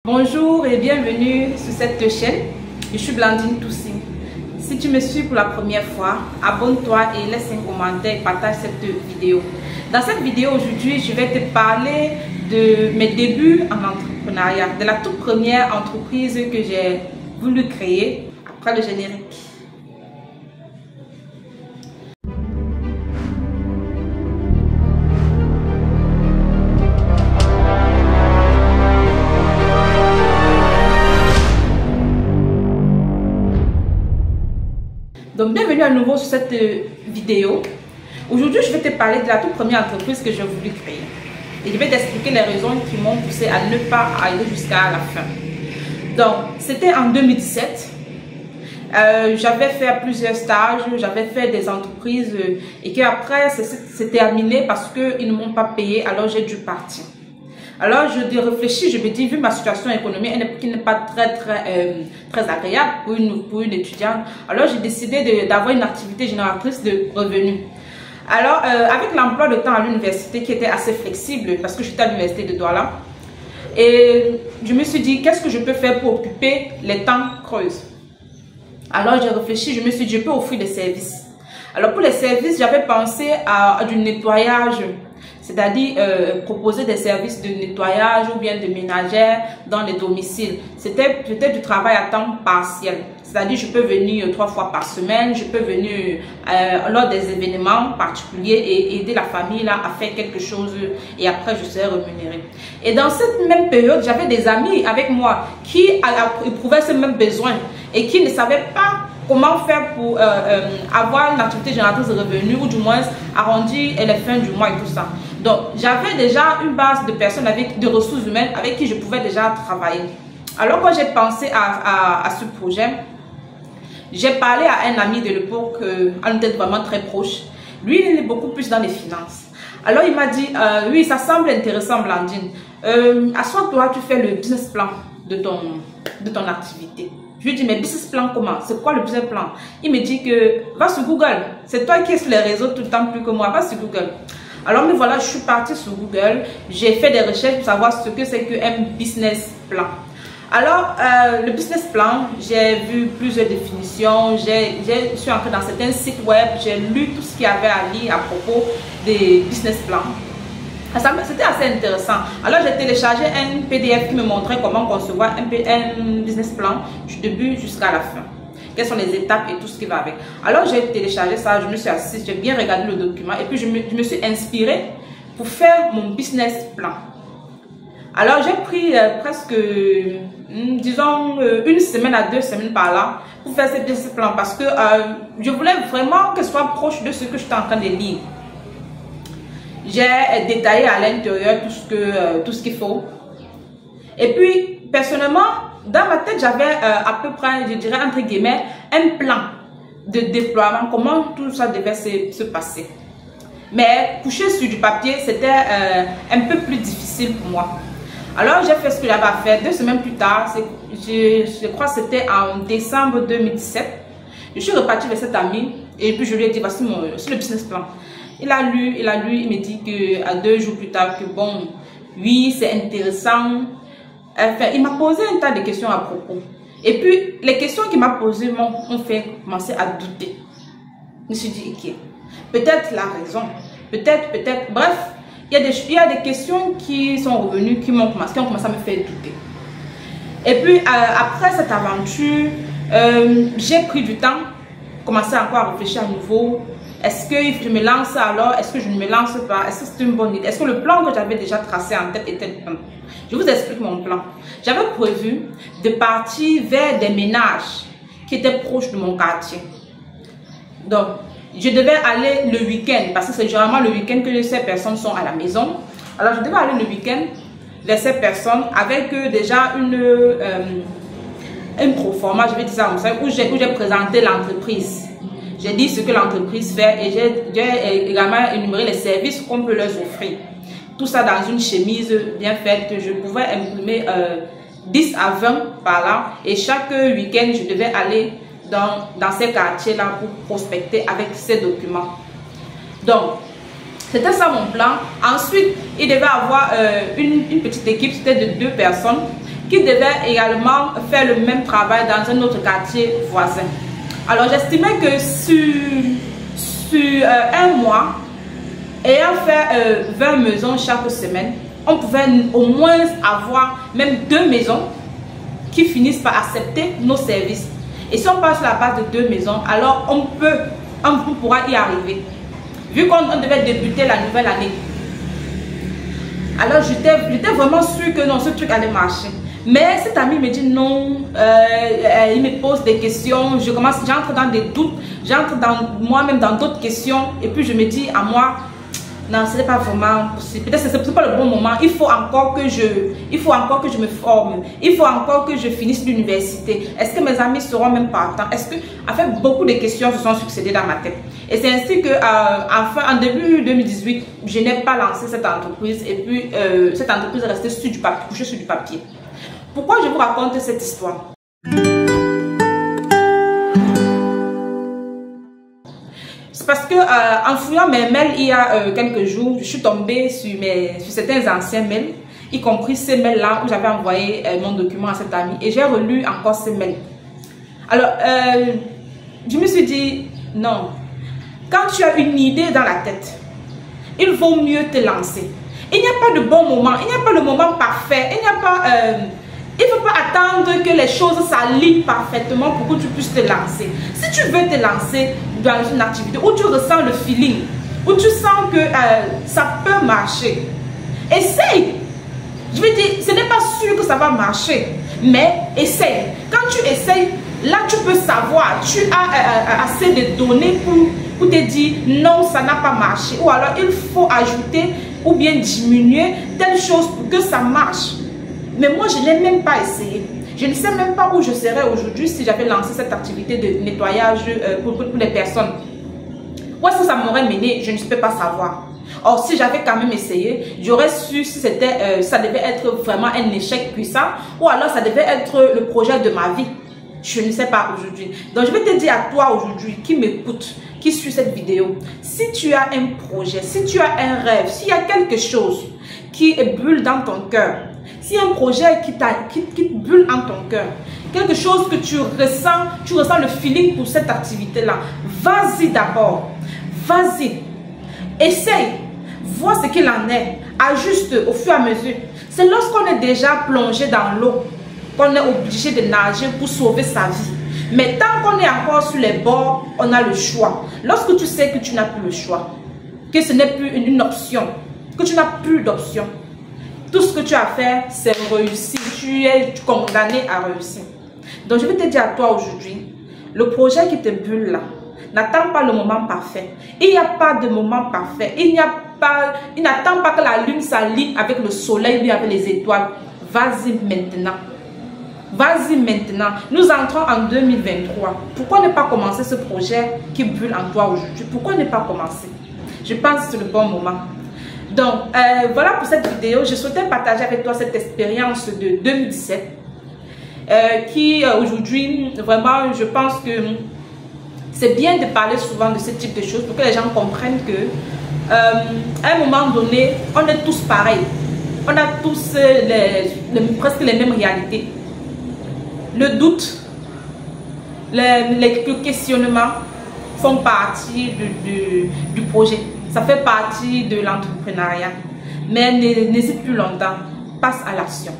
Bonjour et bienvenue sur cette chaîne. Je suis Blandine Toussi. Si tu me suis pour la première fois, abonne-toi et laisse un commentaire et partage cette vidéo. Dans cette vidéo aujourd'hui, je vais te parler de mes débuts en entrepreneuriat, de la toute première entreprise que j'ai voulu créer après le générique. Donc bienvenue à nouveau sur cette vidéo. Aujourd'hui je vais te parler de la toute première entreprise que j'ai voulu créer. Et je vais t'expliquer les raisons qui m'ont poussé à ne pas aller jusqu'à la fin. Donc c'était en 2017. J'avais fait plusieurs stages, j'avais fait des entreprises et qu'après c'est terminé parce qu'ils ne m'ont pas payé, alors j'ai dû partir. Alors je réfléchis, je me dis, vu ma situation économique qui n'est pas très agréable pour une étudiante, alors j'ai décidé d'avoir une activité génératrice de revenus. Alors avec l'emploi de temps à l'université qui était assez flexible parce que j'étais à l'université de Douala, et je me suis dit, qu'est-ce que je peux faire pour occuper les temps creuses? Alors j'ai réfléchi, je me suis dit, je peux offrir des services. Alors pour les services, j'avais pensé à du nettoyage. C'est-à-dire proposer des services de nettoyage ou bien de ménagère dans les domiciles. C'était peut-être du travail à temps partiel. C'est-à-dire je peux venir 3 fois par semaine, je peux venir lors des événements particuliers et aider la famille là, à faire quelque chose et après je serai rémunérée. Et dans cette même période, j'avais des amis avec moi qui éprouvaient ce même besoin et qui ne savaient pas comment faire pour avoir une activité génératrice de revenus ou du moins arrondir les fins du mois et tout ça. Donc, j'avais déjà une base de personnes, de ressources humaines avec qui je pouvais déjà travailler. Alors, quand j'ai pensé à ce projet, j'ai parlé à un ami de l'époque, on était vraiment très proche. Lui, il est beaucoup plus dans les finances. Alors, il m'a dit, oui, ça semble intéressant, Blandine. Assois-toi, tu fais le business plan de ton activité. Je lui dis, mais business plan comment? C'est quoi le business plan? Il me dit que, va sur Google. C'est toi qui es sur les réseaux tout le temps plus que moi. Va sur Google. Alors, mais voilà, je suis partie sur Google. J'ai fait des recherches pour savoir ce que c'est qu'un business plan. Alors, le business plan, j'ai vu plusieurs définitions. Je suis entrée dans certains sites web. J'ai lu tout ce qu'il y avait à lire à propos des business plans. C'était assez intéressant. Alors, j'ai téléchargé un PDF qui me montrait comment concevoir un business plan du début jusqu'à la fin. Quelles sont les étapes et tout ce qui va avec. Alors, j'ai téléchargé ça, je me suis assise, j'ai bien regardé le document et puis je me suis inspirée pour faire mon business plan. Alors, j'ai pris presque, disons, 1 semaine à 2 semaines par là pour faire ce business plan parce que je voulais vraiment que ce soit proche de ce que je suis en train de lire. J'ai détaillé à l'intérieur tout ce qu'il faut. Et puis, personnellement, dans ma tête, j'avais à peu près, je dirais entre guillemets, un plan de déploiement, comment tout ça devait se passer. Mais coucher sur du papier, c'était un peu plus difficile pour moi. Alors, j'ai fait ce que j'avais à faire. 2 semaines plus tard, je crois que c'était en décembre 2017. Je suis repartie vers cet ami et puis je lui ai dit, voici le business plan. Il a lu, il me dit qu'à 2 jours plus tard, que bon, oui, c'est intéressant. Enfin, il m'a posé un tas de questions à propos. Et puis, les questions qu'il m'a posées m'ont fait commencer à douter. Je me suis dit, ok, peut-être la raison, peut-être, bref, il y a des questions qui sont revenues, qui ont commencé à me faire douter. Et puis, après cette aventure, j'ai pris du temps, commencé encore à réfléchir à nouveau. Est-ce que je me lance alors? Est-ce que je ne me lance pas? Est-ce que c'est une bonne idée? Est-ce que le plan que j'avais déjà tracé en tête était le bon? Je vous explique mon plan. J'avais prévu de partir vers des ménages qui étaient proches de mon quartier. Donc, je devais aller le week-end parce que c'est généralement le week-end que ces personnes sont à la maison. Alors, je devais aller le week-end vers ces personnes avec déjà un proforma, je vais dire ça comme ça, où j'ai présenté l'entreprise. J'ai dit ce que l'entreprise fait et j'ai également énuméré les services qu'on peut leur offrir. Tout ça dans une chemise bien faite que je pouvais imprimer 10 à 20 par là. Et chaque week-end, je devais aller dans ces quartiers-là pour prospecter avec ces documents. Donc, c'était ça mon plan. Ensuite, il devait avoir une petite équipe, c'était de 2 personnes qui devait également faire le même travail dans un autre quartier voisin. Alors j'estimais que sur un mois, ayant fait 20 maisons chaque semaine, on pouvait au moins avoir même 2 maisons qui finissent par accepter nos services. Et si on passe sur la base de 2 maisons, alors on pourra y arriver. Vu qu'on devait débuter la nouvelle année. Alors j'étais vraiment sûre que non, ce truc allait marcher. Mais cet ami me dit non, il me pose des questions, j'entre dans des doutes, j'entre dans moi-même dans d'autres questions. Et puis je me dis à moi, non, ce n'est pas vraiment possible. Peut-être que ce n'est pas le bon moment. Il faut encore que je me forme. Il faut encore que je finisse l'université. Est-ce que mes amis seront même partants? Est-ce que, en fait, beaucoup de questions se sont succédées dans ma tête. Et c'est ainsi que, en début 2018, je n'ai pas lancé cette entreprise. Et puis, cette entreprise est restée sur du papier, couchée sur du papier. Pourquoi je vous raconte cette histoire? C'est parce que en fouillant mes mails il y a quelques jours, je suis tombée sur certains anciens mails, y compris ces mails-là où j'avais envoyé mon document à cet ami, et j'ai relu encore ces mails. Alors, je me suis dit, non, quand tu as une idée dans la tête, il vaut mieux te lancer. Il n'y a pas de bon moment, il n'y a pas le moment parfait, il ne faut pas attendre que les choses s'alignent parfaitement pour que tu puisses te lancer. Si tu veux te lancer dans une activité où tu ressens le feeling, où tu sens que ça peut marcher, essaye. Je veux dire, ce n'est pas sûr que ça va marcher, mais essaye. Quand tu essayes, là tu peux savoir, tu as assez de données pour te dire non, ça n'a pas marché. Ou alors il faut ajouter ou bien diminuer telle chose pour que ça marche. Mais moi, je n'ai même pas essayé. Je ne sais même pas où je serais aujourd'hui si j'avais lancé cette activité de nettoyage pour les personnes. Où est-ce que ça m'aurait mené? Je ne peux pas savoir. Or, si j'avais quand même essayé, j'aurais su si ça devait être vraiment un échec puissant ou alors ça devait être le projet de ma vie. Je ne sais pas aujourd'hui. Donc, je vais te dire à toi aujourd'hui qui m'écoute, qui suit cette vidéo. Si tu as un projet, si tu as un rêve, s'il y a quelque chose qui bulle dans ton cœur, s'il y a un projet qui bulle en ton cœur, quelque chose que tu ressens le feeling pour cette activité-là, vas-y d'abord, vas-y, essaye, vois ce qu'il en est, ajuste au fur et à mesure. C'est lorsqu'on est déjà plongé dans l'eau qu'on est obligé de nager pour sauver sa vie. Mais tant qu'on est encore sur les bords, on a le choix. Lorsque tu sais que tu n'as plus le choix, que ce n'est plus une option, que tu n'as plus d'option, tout ce que tu as à faire, c'est réussir. Tu es condamné à réussir. Donc, je vais te dire à toi aujourd'hui, le projet qui te bulle là, n'attends pas le moment parfait. Il n'y a pas de moment parfait. Il n'attend pas que la lune s'aligne avec le soleil ou avec les étoiles. Vas-y maintenant. Vas-y maintenant. Nous entrons en 2023. Pourquoi ne pas commencer ce projet qui bulle en toi aujourd'hui? Pourquoi ne pas commencer? Je pense que c'est le bon moment. Donc, voilà pour cette vidéo. Je souhaitais partager avec toi cette expérience de 2017 qui, aujourd'hui, vraiment, je pense que c'est bien de parler souvent de ce type de choses pour que les gens comprennent que à un moment donné, on est tous pareils. On a tous presque les mêmes réalités. Le doute, les questionnements font partie du projet. Ça fait partie de l'entrepreneuriat. Mais n'hésite plus longtemps. Passe à l'action.